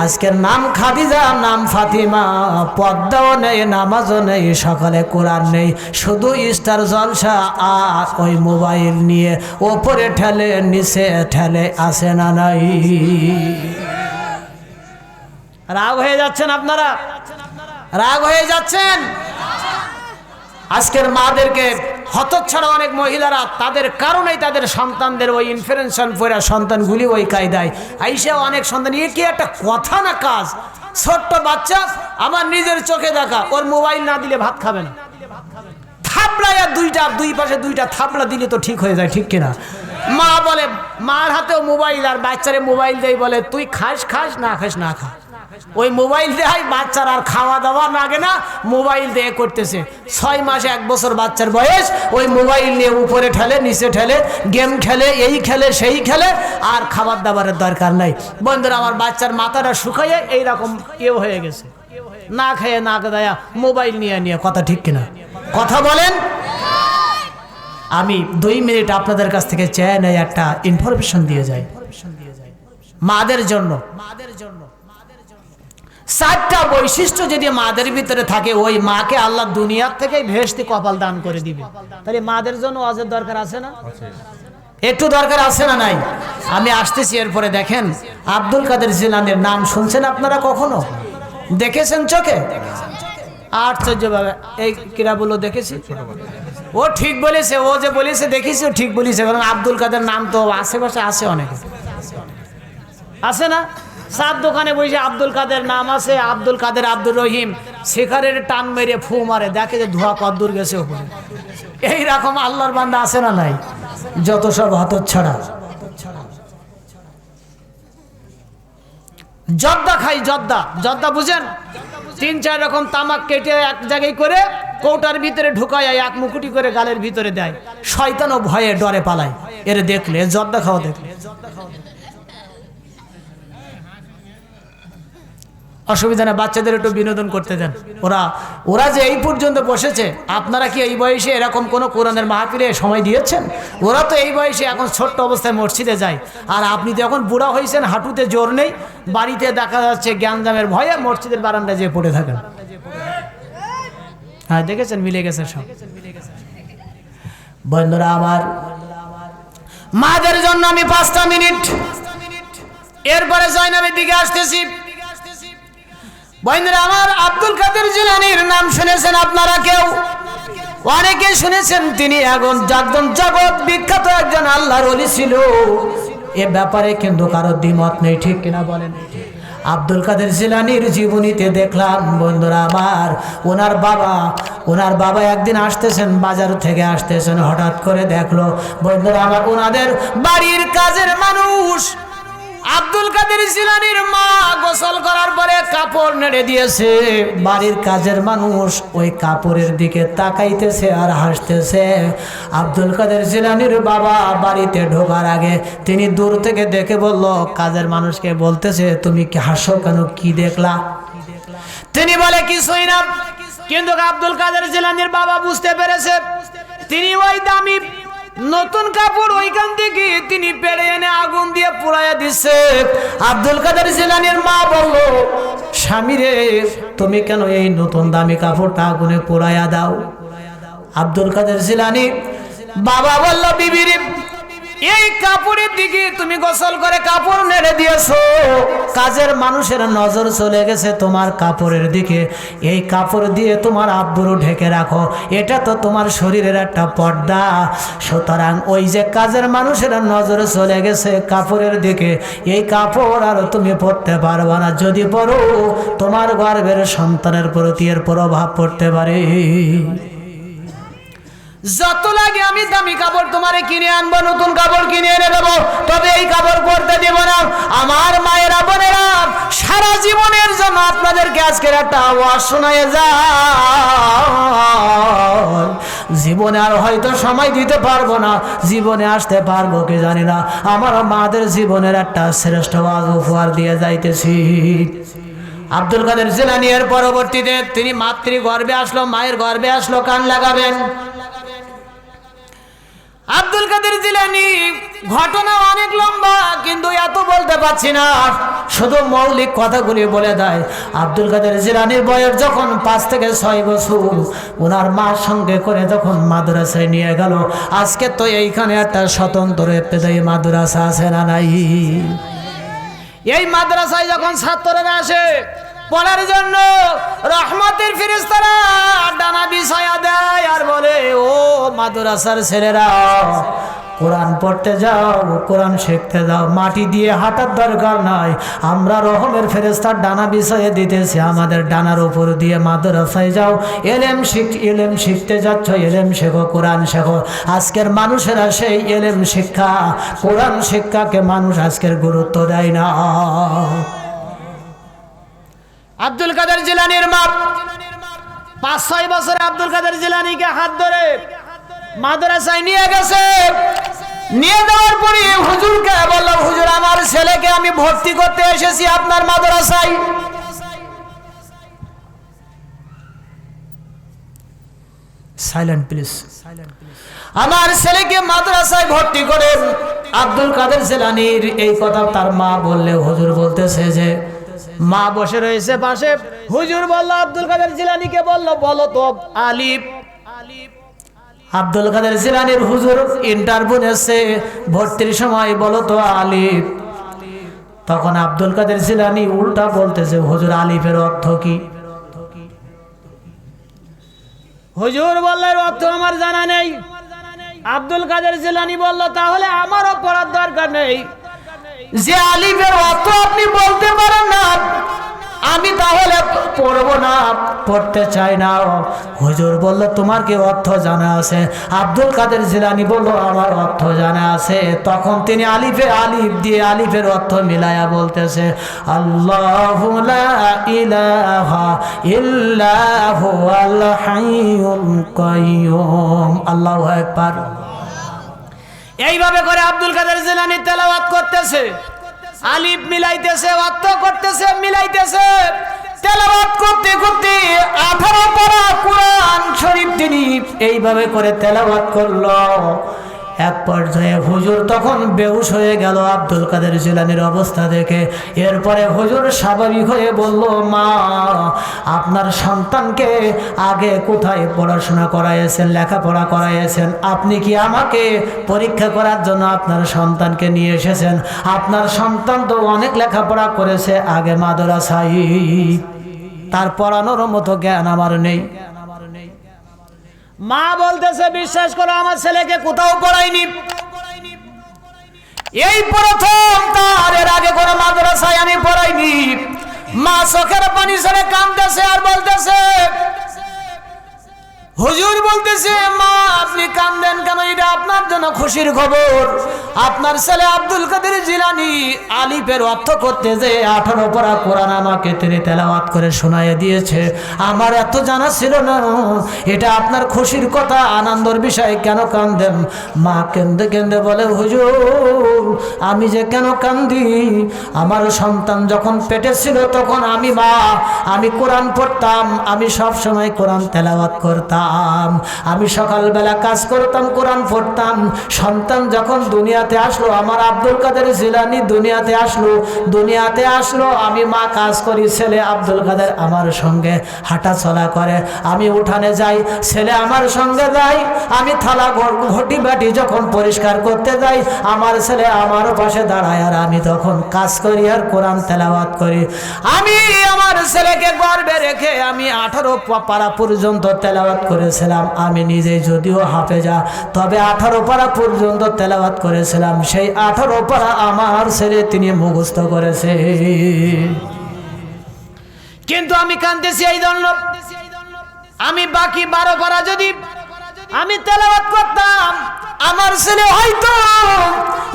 আজকের নাম খাদিজা, নাম ফাতিমা, পর্দাও নেই, নামাজও নেই, সকালে কোরআন নেই, শুধু স্টার জলসা আর ওই মোবাইল নিয়ে ওপরে ঠেলে নিচে ঠেলে, আসে না নাই? রাগ হয়ে যাচ্ছেন আপনারা, রাগ হয়ে যাচ্ছেন। আজকের মাদেরকে হতচ্ছাড়া অনেক মহিলারা, তাদের কারণেই তাদের সন্তানদের ওই ইনফ্লুয়েন্সার পড়া সন্তানগুলি ওই কায়দায় আইসা অনেক সন্তান। এ কি একটা কথা না কাজ? ছোট্ট বাচ্চা, আমার নিজের চোখে দেখা, ওর মোবাইল না দিলে ভাত খাবে না। থাপড়া দুই পাশে 2টা থাপড়া দিলে তো ঠিক হয়ে যায়, ঠিক কিনা? মা বলে, মার হাতেও মোবাইল, আর বাচ্চারে মোবাইল দেয়, বলে তুই খাস খাস, না খাস না খা। ওই মোবাইল দেয়, বাচ্চার আর খাওয়া দাওয়া লাগে না, মোবাইল দিয়ে করতেছে। 6 মাস 1 বছর বাচ্চার বয়স, ওই মোবাইল নিয়ে উপরে ঠেলে নিচে ঠেলে, গেম খেলে, এই খেলে সেই খেলে, আর খাবার দাবারের দরকার নাই। বন্ধুরা আমার, বাচ্চার মাথাটা শুকাইয়ে এইরকম কেউ হয়ে গেছে, না খেয়ে না দেয়া মোবাইল নিয়ে নিয়ে। কথা ঠিক কিনা? কথা বলেন। আমি 2 মিনিট আপনাদের কাছ থেকে চেয়ে নেই, একটা ইনফরমেশন দিয়ে যাই মাদের জন্য। 4টা বৈশিষ্ট্য যদি মাদের ভিতরে থাকে, ওই মাকে আল্লাহ দুনিয়ার থেকে ভেস্তি কপাল দান করে দিবে। তাহলে মাদের জন্য ওয়াজের দরকার আছে না? একটু দরকার আছে না নাই? আমি আসতেছি এরপরে। দেখেন, আব্দুল কাদের জিলানীর নাম শুনছেন আপনারা কখনো? দেখেছেন চোখে? আশ্চর্য ভাবে এই কিরাবুলো দেখেছি। ও ঠিক বলেছে, ও যে বলেছে দেখেছি, ও ঠিক বলেছে। কারণ আব্দুল কাদের নাম তো আশেপাশে আছে, অনেকে আছে না? 4 দোকানে বসে আব্দুল কাদের নাম আছে, আব্দুল কাদের, আব্দুর রহিম। শিকারের টান মেরে ফু মারে, দেখে যে ধোয়া কদ্দুর গেছে ওপরে। এইরকম আল্লাহর বান্দা আছে না নাই? যত সব হতচ্ছাড়া। জর্দা খাই, জর্দা বুঝেন? 3-4 রকম তামাক কেটে এক জায়গায় করে কৌটার ভিতরে ঢুকায়, 1 মুকুটি করে গালের ভিতরে দেয়। শয়তানও ভয়ে ডরে পালায় এর দেখলে, জর্দা খাওয়া দেখলে। অসুবিধা না, বাচ্চাদের একটু বিনোদন করতে দেন। ওরা যে এই পর্যন্ত বসেছে, আপনারা কি এই বয়সে এরকম কোনো কোরআনের মাহফিলে সময় দিয়েছেন? ওরা তো এই বয়সে এখন ছোট্ট অবস্থায় মসজিদে যায়, আর আপনি তো এখন বুড়া হয়েছেন, হাঁটুতে জোর নেই, বাড়িতে দেখা যাচ্ছে জ্ঞানজামের ভয়ে মসজিদের বারান্দায় যেয়ে পড়ে থাকেন। হ্যাঁ দেখেছেন মিলে গেছে সব। বন্ধুরা আমার, মাদের জন্য আমি 5টা মিনিট, এরপরে জয়নাবের দিকে আসতেছি। বন্ধুরা আমার, আব্দুল কাদের জিলানীর নাম শুনেছেন আপনারা কেউ? অনেকে শুনেছেন। তিনি একজন জগৎ বিখ্যাত একজন আল্লাহর ওলি ছিল। এ ব্যাপারে কিন্তু কারো দ্বিমত নেই, ঠিক কিনা বলেন? আব্দুল কাদের জিলানীর জীবনীতে দেখলাম বন্ধুরা আমার, ওনার বাবা একদিন আসতেছেন, বাজার থেকে আসতেছেন, হঠাৎ করে দেখলো বন্ধুরা আমার ওনাদের বাড়ির কাজের মানুষ আব্দুল কাদের জিলানীর মা গোসল করার পরে কাপড় নেড়ে দিয়েছে। বাড়ির কাজের মানুষ ওই কাপড়ের দিকে তাকাইতেছে আর হাসতেছে। আব্দুল কাদের জিলানীর বাবা বাড়িতে ঢোকার আগে তিনি দূর থেকে দেখে বলল, কাজের মানুষকে বলতেছে, তুমি কি হাসো কেন, কি দেখলা? তিনি বলে, কিছুই না। কিন্তু আব্দুল কাদের জিলানীর বাবা বুঝতে পেরেছে, তিনি ওই দামি নতুন কাপড় ওইখান থেকে তিনি পেড়ে এনে আগুন দিয়ে পুড়াইয়া দিচ্ছে। আব্দুল কাদের জিলানীর মা বলল, স্বামী রে, তুমি কেন এই নতুন দামি কাপড়টা আগুনে পোড়াইয়া দাও? আব্দুল কাদের জিলানী বাবা বলল, বিবি রে, এই কাপড়ের দিকে তুমি গোসল করে কাপড় নেড়ে দিয়েছো, কাজের মানুষের নজর চলে গেছে তোমার কাপড়ের দিকে। এই কাপড় দিয়ে তোমার আব্বুরও ঢেকে রাখো, এটা তো তোমার শরীরের একটা পর্দা। সুতরাং ওই যে কাজের মানুষের নজর চলে গেছে কাপড়ের দিকে, এই কাপড় আর তুমি পরতে পারবে না। যদি পরো, তোমার গর্ভের সন্তানের প্রতি এর প্রভাব পড়তে পারে। যত লাগে আমি দামি কাপড় তোমারে কিনে আনবো, নতুন কাপড় কিনে এনে দেবো, তবে এই কাপড় পরতে দেব না। আমার মায়েরা বোনেরা, সারা জীবনের জন্য আপনাদেরকে আজকের একটা আওয়াজ শোনায় যায়। জীবনে আর হয়তো সময় দিতে পারবো না, জীবনে আসতে পারবো কি জানি না। আমার মাদের জীবনের একটা শ্রেষ্ঠ আওয়াজ উপহার দিয়ে যাইতেছি। আব্দুল কাদের জিলানী এর পরবর্তীতে তিনি মাতৃগর্ভে আসলো, মায়ের গর্ভে আসলো। কান লাগাবেন। আব্দুল কাদের জিলানী ঘটনা অনেক লম্বা, কিন্তু এত বলতে পারছি না, শুধু মৌলিক কথাগুলি বলে দেয়। আব্দুল কাদের জিলানীর বয়স যখন 5 থেকে 6 বছর, ওনার মার সঙ্গে করে যখন মাদ্রাসায় নিয়ে গেল। আজকে তো এইখানে একটা স্বতন্ত্র ইবতেদায়ী মাদ্রাসা আছে না নাই? এই মাদ্রাসায় যখন ছাত্ররা আসে পড়ার জন্য, রহমতের ফেরেশতারা ডানা বিছায়া দেয় আর বলে, ও মাদ্রাসার ছেলেরা, কোরআন পড়তে যাও, কোরআন শিখতে যাও, মাটি দিয়ে হাঁটার দরকার নাই। আমরা রহমের ফেরেশতার ডানা বিছাইয়ে দিতেছি, আমাদের ডানার উপর দিয়ে মাদ্রাসায় যাও, এলেম শিখতে যাচ্ছ, এলেম শেখো, কোরআন শেখো। আজকের মানুষেরা সেই এলেম শিক্ষা, কোরআন শিক্ষাকে মানুষ আজকের গুরুত্ব দেয় না। আব্দুল কাদের জিলানীর মা 5-6 বছরে আব্দুল কাদের জিলানীকে হাত ধরে মাদ্রাসায় নিয়ে গেছে। নিয়ে যাওয়ার পরে হুজুরকে বলল, হুজুর, আমার ছেলেকে আমি ভর্তি করতে এসেছি আপনার মাদ্রাসায়। Silent please. আমার ছেলেকে মাদ্রাসায় ভর্তি করেন। আব্দুল কাদের জিলানীর এই কথা তার মা বললে, হুজুর বলতেছে যে, মা বসে রয়েছে পাশে। হুজুর বলল, আব্দুল কাদের জিলানীকে বলল, বলো তো আলিফ। আব্দুল কাদের জিলানীর হুজুর ইন্টারভিউ এসে ভর্তির সময়, বলো তো আলিফ। তখন আব্দুল কাদের জিলানী উল্টা বলতেছে, হুজুর, আলিফের অর্থ কি? হুজুর বললেন, অর্থ আমার জানা নেই। আব্দুল কাদের জিলানী বলল, তাহলে আমারও পড়ার দরকার নেই। যে আলিফের অর্থ আপনি বলতে পারেন না, আমি তাহলে পড়বো না, পড়তে চাই না। হুজুর বলল, তোমার কি অর্থ জানা আছে? আব্দুল কাদের জিলানী বলল, আমার অর্থ জানা আছে। তখন তিনি আলিফ দিয়ে আলিফের অর্থ মিলায়া বলতেছে, আল্লাহু লা ইলাহা ইল্লা হুয়াল হাইয়ুল কাইয়্যুম। আল্লাহু আকবার। এইভাবে করে আব্দুল কাদের জিলানী তেলাওয়াত করতেছে, আলিফ মিলাইতেছে, অর্থ করতেছে, মিলাইতেছে। তেলাওয়াত করতে করতে 18 পারা কোরআন শরীফ তিনি এইভাবে করে তেলাওয়াত করলো। এক পর্যায়ে হুজুর তখন বেহুশ হয়ে গেল আব্দুল কাদের জিলানীর অবস্থা দেখে। এরপরে হুজুর স্বাভাবিক হয়ে বলল, মা আপনার সন্তানকে আগে কোথায় পড়াশোনা করাইয়েছেন, লেখাপড়া করাইয়েছেন? আপনি কি আমাকে পরীক্ষা করার জন্য আপনার সন্তানকে নিয়ে এসেছেন? আপনার সন্তান তো অনেক লেখাপড়া করেছে আগে মাদ্রাসায়, তার পড়ানোর মতো জ্ঞান আমার নেই। মা বলতেছে, বিশ্বাস করো আমার ছেলেকে কোথাও পড়াইনি, এই প্রথম, তার এর আগে কোনো মাদ্রাসায় আমি পড়াইনি। মা চোখের পানি ছেড়ে কাঁদতেছে আর বলতেছে, হুজুর বলতেছে, মা আপনি কাঁদেন কেন? এটা আপনার জন্য খুশির খবর। আপনার ছেলে আব্দুল কাদের জিলানী আলিফের অর্থ করতে যে 18 পারা কোরআন আমাকে তিনি তেলাওয়াত করে শোনায় দিয়েছে। আমার এত জানা ছিল না। এটা আপনার খুশির কথা, আনন্দের বিষয়, কেন কাঁদেন? মা কেঁদে কেঁদে বলে, হুজুর আমি যে কেন কান্দি, আমার সন্তান যখন পেটে ছিল তখন আমি কোরআন পড়তাম, আমি সব সময় কোরআন তেলাওয়াত করতাম, আমি সকালবেলা কাজ করতাম, কোরআন পড়তাম। সন্তান যখন দুনিয়াতে আসলো, আমার আব্দুল কাদের জিলানী দুনিয়াতে আসলো, আমি মা কাজ করি, ছেলে আব্দুল কাদের আমার সঙ্গে হাঁটা চলা করে, আমি উঠানে যাই, ছেলে আমার সঙ্গে যাই, আমি থালা ঘটি বাটি যখন পরিষ্কার করতে যাই, আমার ছেলে আমার পাশে দাঁড়ায়, আর আমি তখন কাজ করি আর কোরআন তেলাওয়াত করি। আমি আমার ছেলেকে গর্বে রেখে আমি 18 পারা পর্যন্ত তেলাওয়াত করেছিলাম। আমি নিজে যদিও হাফেজা, তবে 18 পারা পর্যন্ত তেলাওয়াত করেছিলাম। সেই 18 পারা আমার ছেলে তিনি মুখস্থ করেছে। কিন্তু আমি কাঁদতেছি এই জন্য, আমি বাকি 12 পারা যদি আমি তেলাওয়াত করতাম, আমার ছেলে হয়তো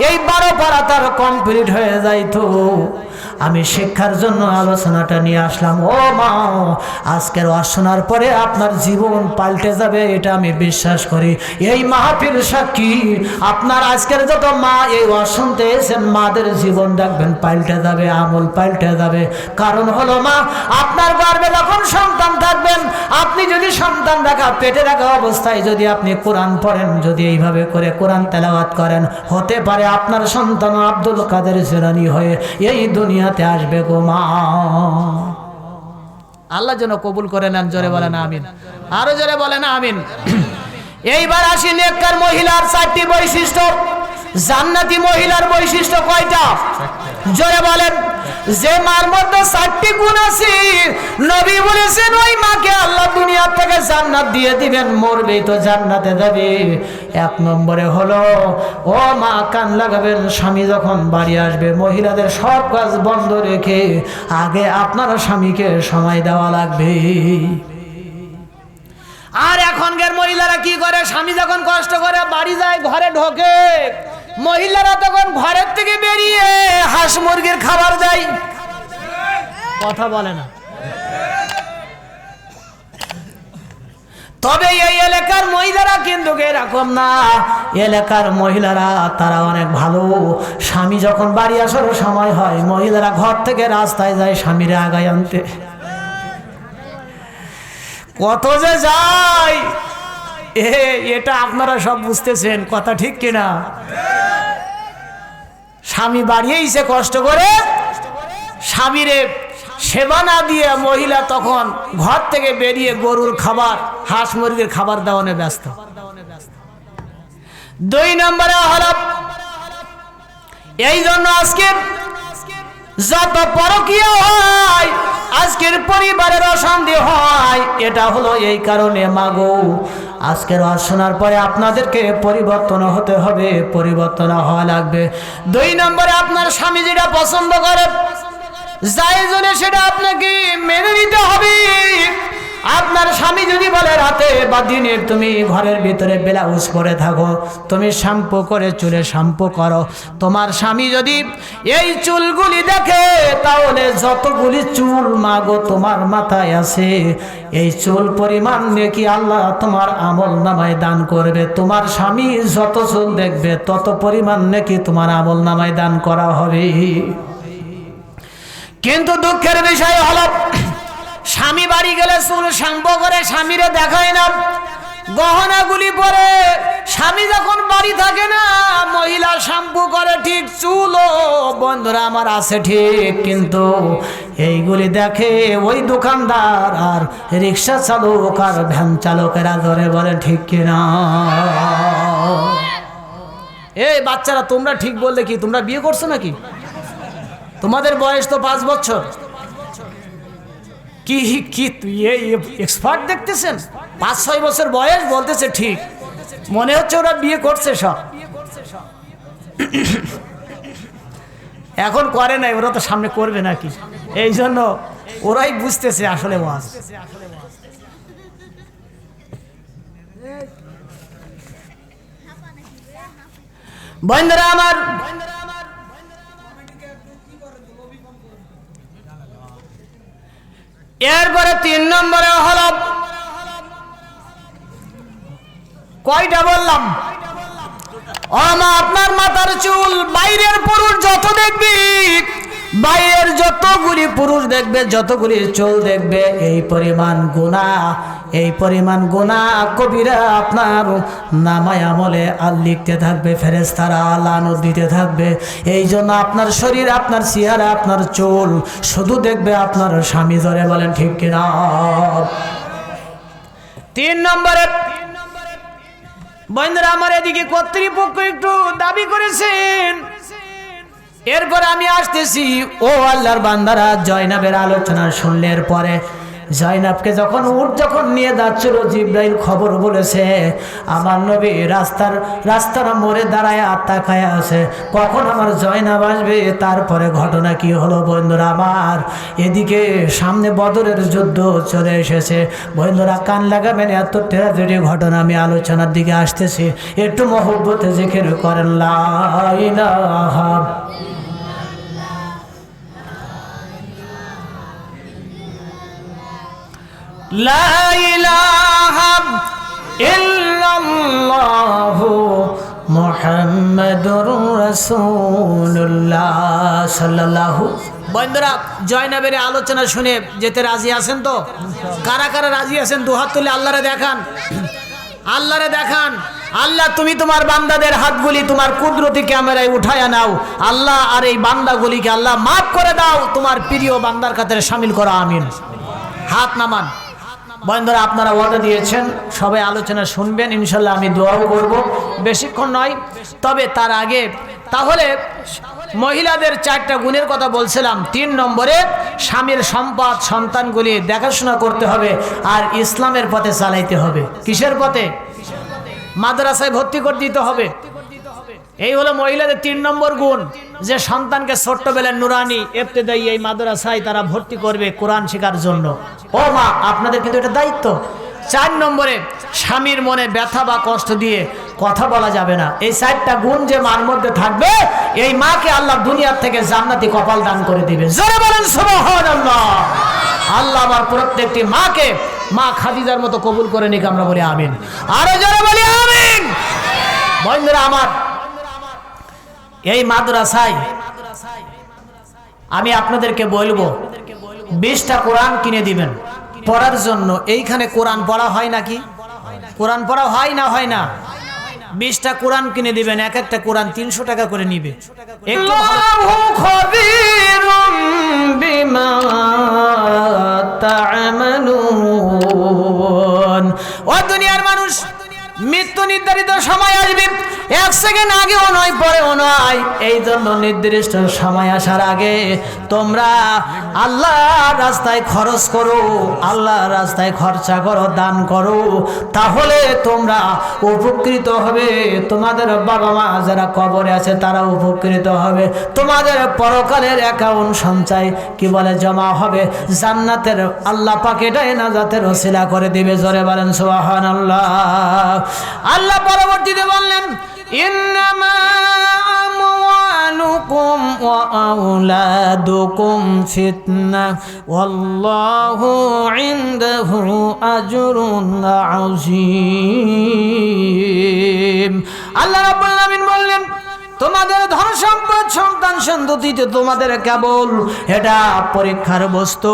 এই 12 পারা তার কমপ্লিট হয়ে যাইতো। আমি শিক্ষার জন্য আলোচনাটা নিয়ে আসলাম। ও মা, আজকের ওয়াজ শোনার পরে আপনার জীবন পাল্টে যাবে, এটা আমি বিশ্বাস করি। এই মাহফিল সাক্ষী, আপনার আজকের যত মা এই ওয়াজ শুনতে এসেছেন, মাদের জীবন দেখবেন পাল্টে যাবে, আমল পাল্টে যাবে। কারণ হলো মা, আপনার গর্ভে যখন সন্তান থাকবেন, আপনি যদি সন্তান রাখা পেটে রাখা অবস্থায় যদি আপনি কোরআন পড়েন, যদি এইভাবে করে কোরআন তেলাওয়াত করেন, হতে পারে আপনার সন্তান আব্দুল কাদের জিলানী হয়ে এই দুনিয়াতে আসবে গো মা। আল্লাহ যেন কবুল করে নেন। জোরে বলেন আমিন, আরো জোরে বলেন আমিন। এইবার আসি নেককার মহিলার 4টি বৈশিষ্ট্য। জান্নাতি মহিলার বৈশিষ্ট্য কয়টা? জোরে বলেন। যে মার মধ্যে 4টি গুণ আছে, নবী বলেছেন ওই মাকে আল্লাহ দুনিয়া থেকে জান্নাত দিয়ে দিবেন, মরবেই তো জান্নাতে যাবে। 1 নম্বরে হলো, ও মা কান লাগাবেন, স্বামী যখন বাড়ি আসবে, মহিলাদের সব কাজ বন্ধ রেখে আগে আপনার স্বামীকে সময় দেওয়া লাগবে। আর এখনকার মহিলারা কি করে, স্বামী যখন কষ্ট করে বাড়ি যায়, ঘরে ঢোকে, মহিলারা তখন ঘরের থেকে বেরিয়ে হাঁস মুরগির খাবার দেয়। কথা বলে না। তবে এই এলাকার মহিলারা কিন্তু এরকম না। এলাকার মহিলারা তারা অনেক ভালো। স্বামী যখন বাড়ি আসার সময় হয়, মহিলারা ঘর থেকে রাস্তায় যায় স্বামীরে আগায় আনতে। কত যে যায়, এটা আপনারা সব বুঝতেছেন, কথা ঠিক কিনা? স্বামী বাড়িয়েইছে কষ্ট করে, স্বামীরে সেবা না দিয়ে মহিলা তখন ঘর থেকে বেরিয়ে গরুর খাবার, হাঁস মুরগির খাবার দেওয়ানে ব্যস্ত। 2 নম্বরে হলো, এই জন্য আজকে যত পরকীয়া হয়, আজকের পরিবারের অশান্তি হয়, এটা হলো এই কারণে। মাগো, আজকের ওয়াজ শোনার পরে আপনাদেরকে পরিবর্তন হতে হবে, পরিবর্তন হওয়া লাগবে। 2 নম্বরে, আপনার স্বামী যেটা পছন্দ করে জায়েজ হলে সেটা আপনাকে মেনে নিতে হবে। আপনার স্বামী যদি বলে রাতে বা দিনে তুমি ঘরের ভিতরে ব্লাউজ পরে থাকো, তুমি শ্যাম্পু করে চুলে শ্যাম্পু করো, তোমার স্বামী যদি এই চুলগুলি দেখে, তাহলে যতগুলি চুল মাগো তোমার মাথায় আছে, এই চুল পরিমাণ নেকি আল্লাহ তোমার আমল নামায় দান করবে। তোমার স্বামী যত চুল দেখবে, তত পরিমাণ নেকি তোমার আমল নামায় দান করা হবে। কিন্তু দুঃখের বিষয় হলো, স্বামী বাড়ি গেলে চুল শ্যাম্পু করে স্বামীরে দেখায় না, গহনাগুলি পরে স্বামী যখন বাড়ি দাড়ি থাকে না, মহিলা শ্যাম্পু করে ঠিক, চুলও বন্ধুরা আমার আছে ঠিক, কিন্তু এইগুলি দেখে ওই দোকানদার আর রিক্সা চালক আর ভ্যান চালকেরা ধরে বলে ঠিক কিনা? এই বাচ্চারা তোমরা ঠিক বললে কি? তোমরা বিয়ে করছো নাকি? তোমাদের বয়স তো 5 বছর। কি কি এক্সপার্ট দেখতেছেন? 5-6 বছর বয়স বলতেছে ঠিক, মনে হচ্ছে ওরা বিয়ে করছে সব। এখন করে নাই, ওরা তো সামনে করবে নাকি, এই জন্য ওরাই বুঝতেছে আসলে ওয়াজ। বন্ধুরা আমার, এরপরে 3 নম্বরে হলো, কয়টা বললাম? আপনার মাথার চুল, বাইরের পুরুষ যত দেখবি, বাইরের যতগুলি পুরুষ দেখবে, যতগুলি চুল দেখবে, এই পরিমাণ গুনাহ, এই পরিমাণ গুনাহ কবিরা আপনার নামায় আমলে আর লিখতে থাকবে, ফেরেশতারা লানত দিতে থাকবে। এই জন্য আপনার শরীর, আপনার চেহারা, আপনার চুল শুধু দেখবে আপনার স্বামী। ধরে বলেন ঠিক কিনা? 3 নম্বরে বন্ধুরা আমার, এদিকে কর্তৃপক্ষ একটু দাবি করেছেন, এরপরে আমি আসতেছি। ও আল্লাহর বান্দারা, জয়নাবের আলোচনা শুনলের পরে জয়নাবকে যখন যখন নিয়ে যাচ্ছিল, জিব্রাইল খবর বলেছে আমার নবী রাস্তার মোড়ে দাঁড়ায় তাকায় আছে, কখন আমার জয়নাব আসবে। তারপরে ঘটনা কি হলো বন্ধুরা আমার, এদিকে সামনে বদরের যুদ্ধ চলে এসেছে। বন্ধুরা কান লাগাবেন, এত ট্র্যাজেডি ঘটনা আমি আলোচনার দিকে আসতেছি, একটু মহব্বতে জিকির করেন লা ইলাহা লা ইলাহা ইল্লাল্লাহু মুহাম্মাদুর রাসূলুল্লাহ সাল্লাল্লাহু। বন্ধুরা জয়নাবের আলোচনা শুনে যেতে রাজি আছেন তো? কারা কারা রাজি আছেন? দুহাত তুলে আল্লাহরে দেখান, আল্লাহরে দেখান। আল্লাহ তুমি তোমার বান্দাদের হাতগুলি তোমার কুদরতি ক্যামেরায় উঠায়া নাও আল্লাহ, আর এই বান্দাগুলিকে আল্লাহ মাফ করে দাও, তোমার প্রিয় বান্দার কাতারে শামিল করো, আমিন। হাত নামান। বন্ধুরা আপনারা ওয়াদা দিয়েছেন সবাই আলোচনা শুনবেন, ইনশাল্লাহ আমি দোয়াও করব, বেশিক্ষণ নয়। তবে তার আগে তাহলে মহিলাদের 4টা গুণের কথা বলছিলাম। 3 নম্বরে স্বামীর সম্পদ সন্তানগুলি দেখাশোনা করতে হবে আর ইসলামের পথে চালাইতে হবে। কিসের পথে? মাদ্রাসায় ভর্তি করে দিতে হবে। এই হলো মহিলাদের 3 নম্বর গুণ, যে সন্তানকে ছোট্টবেলায় নুরানি ইবতেদায়ী এই মাদ্রাসায় তারা ভর্তি করবে কোরআন শেখার জন্য। ও মা, আপনাদের কিন্তু এটা দায়িত্ব। 4 নম্বরে স্বামীর মনে ব্যথা বা কষ্ট দিয়ে কথা বলা যাবে না। এই 4টা গুণ যে মার মধ্যে থাকবে, এই মাকে আল্লাহ দুনিয়ার থেকে জান্নাতি কপাল দান করে দিবে। জোরে বলেন সুবহানাল্লাহ। আল্লাহ আমার প্রত্যেকটি মাকে মা খাদিজার মতো কবুল করে নিক, আমরা বলি আমিন। আরো জোরে বলি আমিন। বন্ধুরা আমার, এই মাদ্রাসায় আমি আপনাদেরকে বলবো 20টা কোরআন কিনে দিবেন পড়ার জন্য। এইখানে কোরআন পড়া হয় নাকি? কোরআন পড়া হয় না? হয় না। 20টা কোরআন কিনে দিবেন, এক একটা কোরআন 300 টাকা করে নিবে। আল্লাহু খাবীরুম বিমা তা'মালুন। ও দুনিয়ার মানুষ, মৃত্যু নির্ধারিত সময় আসবে, 1 সেকেন্ড আগেও নয় পরেও নয়। এই জন্য নির্দিষ্ট সময় আসার আগে তোমরা আল্লাহর রাস্তায় খরচ করো, আল্লাহর রাস্তায় খরচা করো, দান করো, তাহলে তোমরা উপকৃত হবে। তোমাদের বাবা মা যারা কবরে আছে তারা উপকৃত হবে। তোমাদের পরকালের অ্যাকাউন্ট সঞ্চয় কি বলে জমা হবে, জান্নাতের আল্লাহ পাক এটাই নাজাতের ওসিলা করে দিবে। জোরে বলেন সুবহানাল্লাহ। আল্লাহ পরবর্তীতে বললেন, ইন্নামা আমওয়ালুকুম ওয়া আওলাদুকুম ফিতনা ওয়াল্লাহু ইনদাহু আজরুন আযীম। আল্লাহ রাব্বুল আলামিন বললেন, তোমাদের ধন সম্পদ সন্তান সন্ততিতে তোমাদের কেবল এটা পরীক্ষার বস্তু।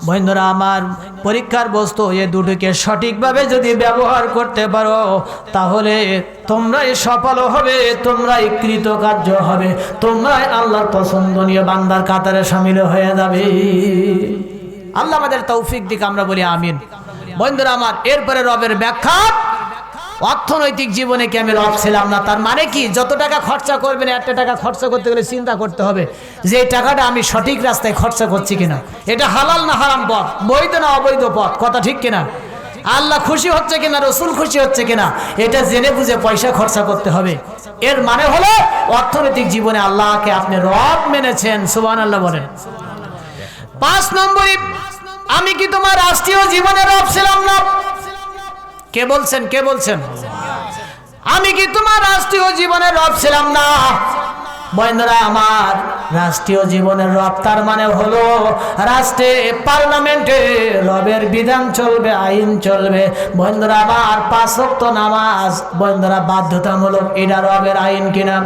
বন্ধুরা আমার, পরীক্ষার বস্তু এ দুটোকে সঠিকভাবে যদি ব্যবহার করতে পারো তাহলে তোমরাই সফল হবে, তোমরাই কৃতকার্য হবে, তোমরাই আল্লাহর পছন্দনীয় বান্দার কাতারে শামিল হয়ে যাবে। আল্লাহ আমাদের তৌফিক দিক, আমরা বলি আমিন। বন্ধুরা আমার, এরপরে রবের ব্যাখ্যা। অর্থনৈতিক জীবনে কি আমি রব ছিলাম না, তার মানে কি? যত টাকা খরচা করবেন, একটা টাকা খরচা করতে গেলে চিন্তা করতে হবে যে এই টাকাটা আমি সঠিক রাস্তায় খরচা করছি কিনা, এটা হালাল না হারাম পথ, বৈধ না অবৈধ পথ, কথা ঠিক কিনা, আল্লাহ খুশি হচ্ছে কিনা, রসুল খুশি হচ্ছে কিনা, এটা জেনে বুঝে পয়সা খরচা করতে হবে। এর মানে হলো অর্থনৈতিক জীবনে আল্লাহকে আপনি রব মেনেছেন, সুবহানাল্লাহ বলেন। 5 নম্বরে, আমি কি তোমার রাষ্ট্রীয় জীবনে রব ছিলাম না? কে বলছেন? কে বলছেন? আমি কি তোমার রাষ্ট্রীয় জীবনের রব ছিলাম না? বন্ধুরা আমার, রাষ্ট্রীয় জীবনের রব তার মানে হলো রাষ্ট্রে, পার্লামেন্টে রবের বিধান চলবে, আইন চলবে। বন্ধুরা আমার, 5 ওয়াক্ত নামাজ বন্ধুরা বাধ্যতামূলক, এটা রবের আইন কিনা?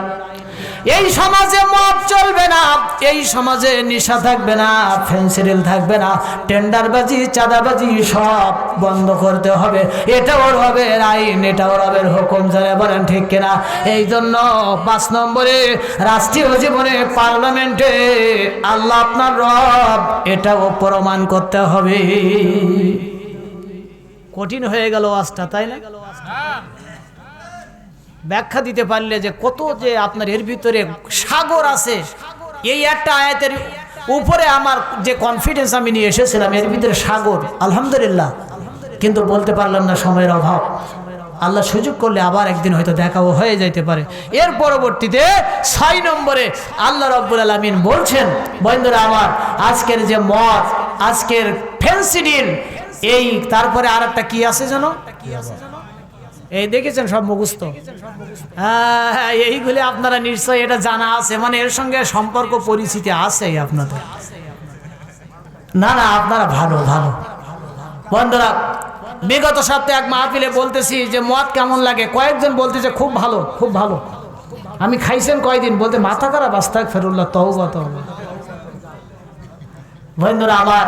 এই সমাজে মদ চলবে না, এই সমাজে নেশা থাকবে না, ফেন্সিডিল থাকবে না, টেন্ডারবাজি, চাঁদাবাজি সব বন্ধ করতে হবে। এটাও রবের আইন, এটাও রবের হুকুম, জানে বলেন ঠিক কিনা? এই জন্য 5 নম্বরে, রাষ্ট্রীয় জীবনে পার্লামেন্টে আল্লাহ আপনার রব, এটাও প্রমাণ করতে হবে। কঠিন হয়ে গেল ওয়াজটা, তাই না? ব্যাখ্যা দিতে পারলে যে কত যে আপনার এর ভিতরে সাগর আছে। এই একটা আয়াতের উপরে আমার যে কনফিডেন্স আমি নিয়ে এসেছিলাম, এর ভিতরে সাগর, আলহামদুলিল্লাহ, কিন্তু বলতে পারলাম না, সময়ের অভাব। আল্লাহ সুযোগ করলে আবার একদিন হয়তো দেখাও হয়ে যাইতে পারে। এর পরবর্তীতে 6 নম্বরে আল্লাহ রাব্বুল আলামিন বলছেন, বন্ধুরা আমার, আজকের যে মদ, আজকের ফেন্সিডিল, এই তারপরে আর একটা কি আছে জানো? এই দেখেছেন সব মুখস্থ, এইগুলি আপনারা নিশ্চয়ই এটা জানা আছে, মানে এর সঙ্গে সম্পর্ক পরিচিতি আছে আপনাদের। না না, আপনারা ভালো ভালো বন্ধুরা। বিগত সপ্তাহে এক মাহফিলে বলতেছি যে মদ কেমন লাগে, কয়েকজন বলতেছে খুব ভালো, খুব ভালো। আমি খাইছেন কয়দিন, বলতে মাথা খারাপ, আস্তাগফিরুল্লাহ, তওবা তওবা। বন্ধুরা আমার,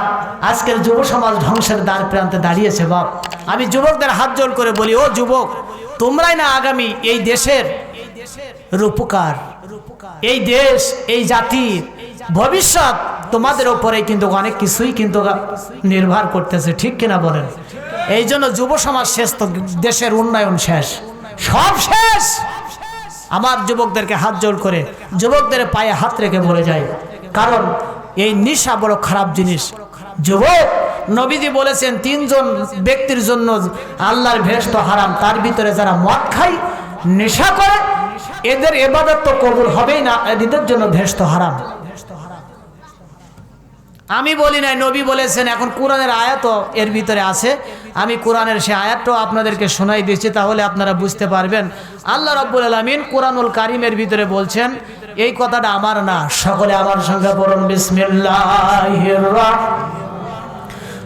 আজকের যুব সমাজ ধ্বংসের দ্বার প্রান্তে দাঁড়িয়েছে। বাপ, আমি যুবকদের হাত জোড় করে বলি, ও যুবক, তোমরাই না আগামী এই দেশের রূপকার, এই দেশ, এই জাতির ভবিষ্যৎ। তোমাদের উপরে কিন্তু অনেক কিছুই কিন্তু নির্ভর করতেছে, ঠিক কিনা বলেন? এই জন্য যুব সমাজ শেষ তো দেশের উন্নয়ন শেষ, সব শেষ। আমার যুবকদেরকে হাত জোড় করে, যুবকদের পায়ে হাত রেখে বলে যায়, কারণ এই নেশা বড় খারাপ জিনিস। যুবক, নবীজি বলেছেন 3 জন ব্যক্তির জন্য আল্লাহর বেহেশত হারাম, তার ভিতরে যারা মদ খায়, নেশা করে, এদের ইবাদত তো কবুল হবেই না, এদের জন্য বেহেশত হারাম। আমি বলি নাই, নবী বলেছেন। এখন কোরআনের আয়াতও এর ভিতরে আছে, আমি কোরআনের সেই আয়াতটাও আপনাদেরকে শোনাই দিচ্ছি, তাহলে আপনারা বুঝতে পারবেন। আল্লাহ রাব্বুল আলামিন কোরআনুল কারীমের ভিতরে বলছেন, এই কথাটা আমার না, সকলে আমার সঙ্গে পড়ুন, বিসমিল্লাহির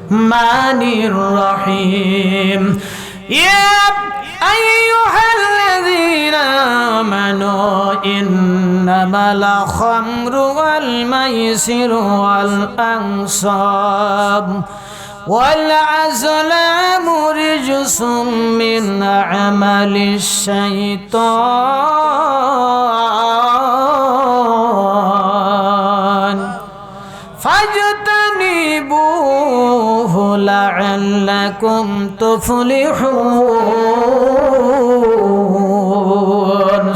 রাহমানির রহিম। ইয়া আইয়ুহাল্লাযীনা আমানু ইন্নামাল খামরু ওয়াল মাইসিরু ওয়াল আনসাব ওয়াল আযলামু রিজসুম মিন আমালিশ শাইতান ফাজতানিবুহু লাআল্লাকুম তুফলিহুন।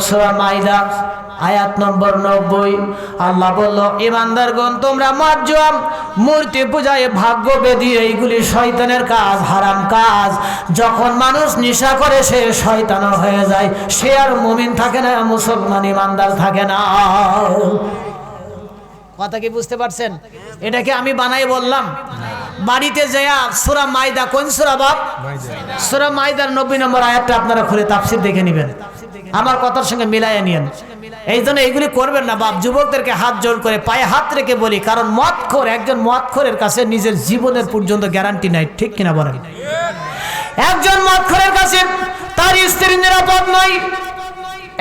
সূরা মাইদা আয়াত নম্বর 90। আল্লাহ বলল, ইমানদারগণ, তোমরা মদ, জুয়া, মূর্তি পূজায়, ভাগ্য বেদী, এইগুলি শয়তানের কাজ, হারাম কাজ। যখন মানুষ নেশা করে সে শয়তানও হয়ে যায়, সে আর মুমিন থাকে না, মুসলমান ইমানদার থাকে না। কথা কি বুঝতে পারছেন? এটাকে আমি বানাই বললাম? বাড়িতে যায়া সূরা মাইদা, কোন সূরা বাপ? সূরা মাইদার 90 নম্বর আয়াতটা আপনারা খুলে তাফসীর দেখে নেবেন, আমার কথার সঙ্গে মিলাইয়া নিয়েন। এই জন্য এইগুলি করবেন না বাপ। যুবকদেরকে হাত জোড় করে পায়ে হাত রেখে বলি, কারণ মদখোর, একজন মদখোরের কাছে নিজের জীবনের পর্যন্ত গ্যারান্টি নাই, ঠিক কিনা বলেন? একজন মদখোরের কাছে তার স্ত্রীর নিরাপদ নয়,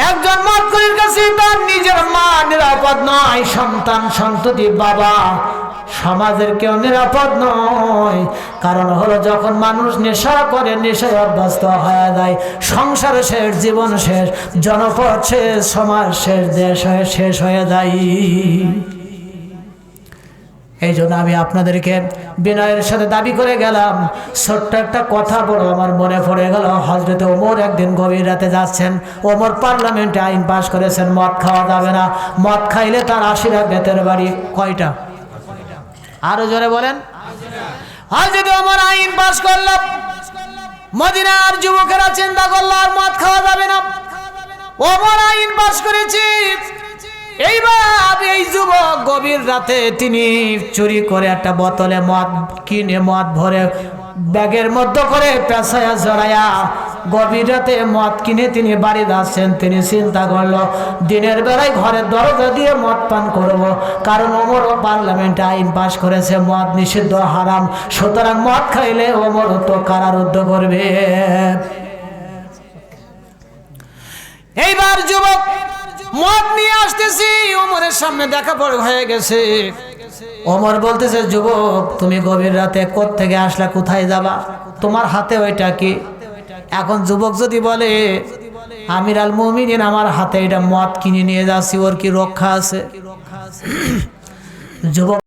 একজন মদখোরের কাছে তার নিজের মা নিরাপদ নয়, সন্তান সন্ততি বাবা সমাজের কেউ নিরাপদ নয়। কারণ হলো যখন মানুষ নেশা করে, নেশায় অভ্যস্ত হয়ে যায়, সংসার শেষ, জীবন শেষ, জনপদ শেষ, সমাজ শেষ, দেশ শেষ হয়ে যায়। এই জন্য আমি আপনাদেরকে বিনয়ের সাথে দাবি করে গেলাম, ছোট্ট একটা কথা বড় আমার মনে পড়ে গেল। হযরত ওমর একদিন গভীর রাতে যাচ্ছেন, ওমর পার্লামেন্টে আইন পাশ করেছেন মদ খাওয়া যাবে না, মদ খাইলে তার ৮০টা বেতের বাড়ি। কয়টা? আরো জোরে বলেন। হযরত ওমর আইন পাশ করল, মদিনার যুবকেরা চিন্তা করলো আর মদ খাওয়া যাবে না। ওমর আইন পাশ করেছে, এইবার এই যুবক গভীর রাতে তিনি চুরি করে একটা বোতলে মদ কিনে, মদ ভরে ব্যাগের মধ্যে করে পেঁচায়া জড়াইয়া গভীর রাতে মদ কিনে তিনি বাড়ি যাচ্ছেন। তিনি চিন্তা করলো দিনের বেলায় ঘরের দরজা দিয়ে মদ পান করব, কারণ ওমরও পার্লামেন্টে আইন পাশ করেছে মদ নিষিদ্ধ, হারাম, সুতরাং মদ খাইলে ওমরও তো কারারুদ্ধ করবে। এইবার যুবক মদ নিয়ে আসতেছি, ওমরের সামনে দেখা পড়ে হয়ে গেছে। ওমর বলতেছে, যুবক তুমি গভীর রাতে কোত্থেকে আসলা, কোথায় যাবা, তোমার হাতে ওইটা কি? এখন যুবক যদি বলে আমির আল মুমিনিন আমার হাতে এটা মদ কিনে নিয়ে যাচ্ছি, ওর কি রক্ষা আছে? যুবক